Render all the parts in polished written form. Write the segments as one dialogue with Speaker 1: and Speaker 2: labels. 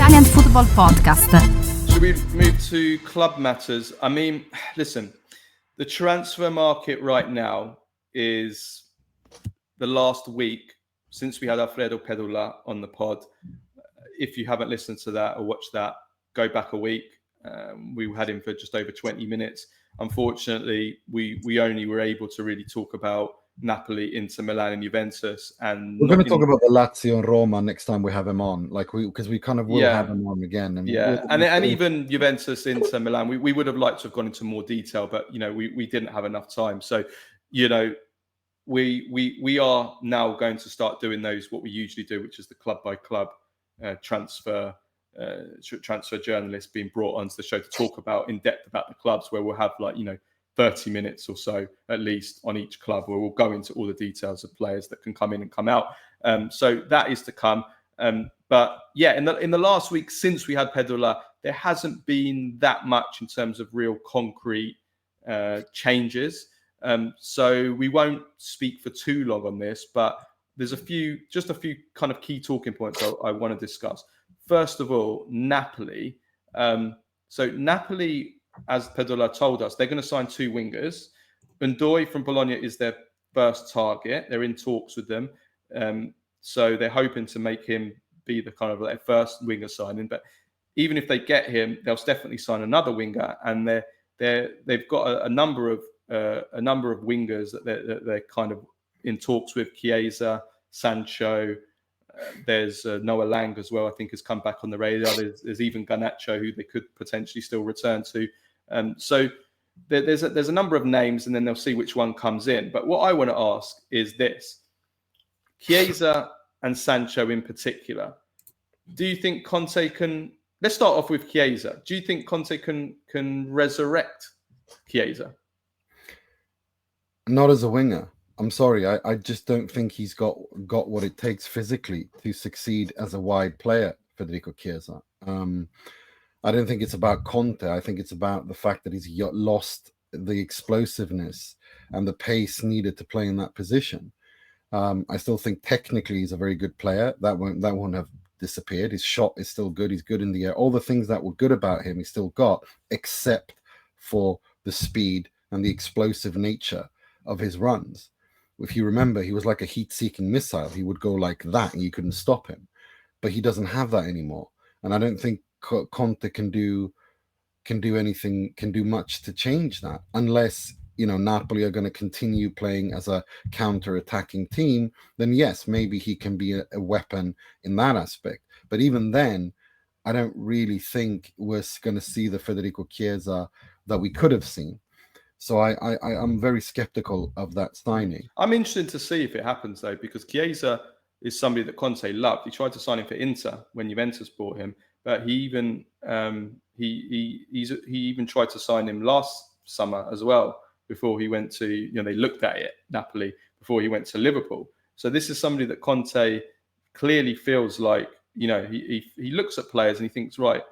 Speaker 1: Italian Football Podcast.
Speaker 2: Should we move to club matters? I mean, listen, the transfer market right now is the last week since we had Alfredo Pedula on the pod. If you haven't listened to that or watched that, go back a week. We had him for just over 20 minutes. Unfortunately, we only were able to really talk about Napoli, Inter Milan, and Juventus. And
Speaker 3: we're going to talk about the Lazio and Roma next time we have him on, because we kind of will have him on again. And
Speaker 2: and even Juventus, Inter Milan, we would have liked to have gone into more detail, but we didn't have enough time. So we are now going to start doing those what we usually do, which is the club by club transfer journalists being brought onto the show to talk about in depth about the clubs, where we'll have 30 minutes or so at least on each club, where we'll go into all the details of players that can come in and come out. So that is to come. But yeah, in the last week since we had Pedula, there hasn't been that much in terms of real concrete changes. So we won't speak for too long on this, but there's a few kind of key talking points I want to discuss. First of all, Napoli. So Napoli, as Pedula told us, they're going to sign 2 wingers. Bundoy from Bologna is their first target. They're in talks with them. So they're hoping to make him be the kind of their first winger signing. But even if they get him, they'll definitely sign another winger. And they've got a number of wingers that they're kind of in talks with. Chiesa, Sancho. There's Noah Lang as well, I think, has come back on the radar. There's even Garnacho, who they could potentially still return to. So there's a number of names, and then they'll see which one comes in. But what I want to ask is this. Chiesa and Sancho in particular, do you think Conte can... Let's start off with Chiesa. Do you think Conte can resurrect Chiesa?
Speaker 3: Not as a winger. I'm sorry. I just don't think he's got what it takes physically to succeed as a wide player, Federico Chiesa. I don't think it's about Conte. I think it's about the fact that he's lost the explosiveness and the pace needed to play in that position. I still think technically he's a very good player. That won't have disappeared. His shot is still good. He's good in the air. All the things that were good about him, he's still got, except for the speed and the explosive nature of his runs. If you remember, he was like a heat-seeking missile. He would go like that, and you couldn't stop him. But he doesn't have that anymore, and I don't think Conte can do much to change that, unless Napoli are going to continue playing as a counter-attacking team. Then yes, maybe he can be a weapon in that aspect. But even then, I don't really think we're going to see the Federico Chiesa that we could have seen. So I'm very skeptical of that signing.
Speaker 2: I'm interested to see if it happens, though, because Chiesa is somebody that Conte loved. He tried to sign him for Inter when Juventus bought him, but he even tried to sign him last summer as well, before he went to, they looked at it, Napoli, before he went to Liverpool. So this is somebody that Conte clearly feels like, he looks at players and he thinks, right,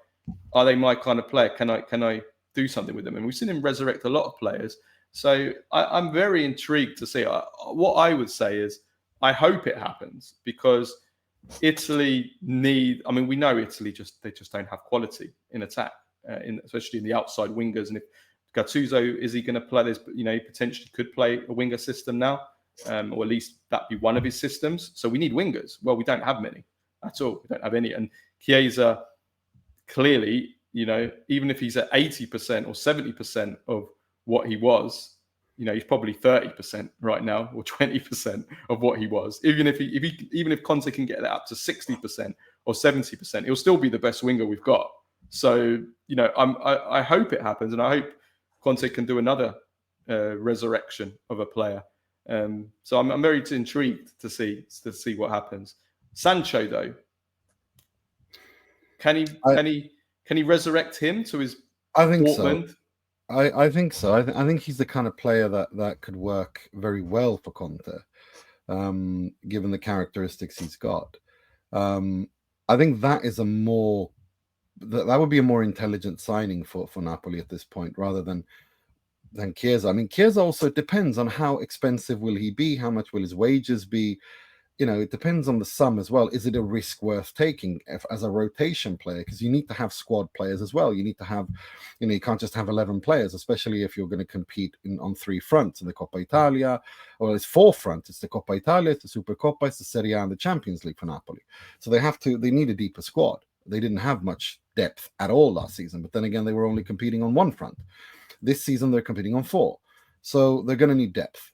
Speaker 2: are they my kind of player? Can I do something with them? And we've seen him resurrect a lot of players. So I'm very intrigued to see. What I would say is I hope it happens, because Italy we know Italy just don't have quality in attack, especially in the outside wingers. And if Gattuso, is he going to play this? He potentially could play a winger system now, or at least that be one of his systems. So we need wingers. Well, we don't have many at all. We don't have any. And Chiesa, clearly, even if he's at 80% or 70% of what he was, he's probably 30% right now, or 20% of what he was. Even if Conte can get that up to 60% or 70%, he'll still be the best winger we've got. So I hope it happens, and I hope Conte can do another resurrection of a player. So I'm very intrigued to see what happens. Sancho, though, can he resurrect him to his Portland?
Speaker 3: So. I think so. I think he's the kind of player that could work very well for Conte, given the characteristics he's got. I think that is that would be a more intelligent signing for Napoli at this point, rather than Chiesa. Chiesa also depends on how expensive will he be, how much will his wages be. it depends on the sum as well. Is it a risk worth taking as a rotation player? Because you need to have squad players as well. You need to have, you can't just have 11 players, especially if you're going to compete on 3 fronts in the Coppa Italia, or it's 4 fronts. It's the Coppa Italia, it's the Supercoppa, it's the Serie A, and the Champions League for Napoli. So they need a deeper squad. They didn't have much depth at all last season, but then again, they were only competing on 1 front. This season, they're competing on 4. So they're going to need depth.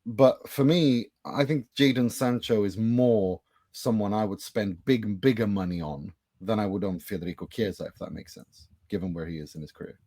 Speaker 3: But for me, I think Jadon Sancho is more someone I would spend bigger money on than I would on Federico Chiesa, if that makes sense, given where he is in his career.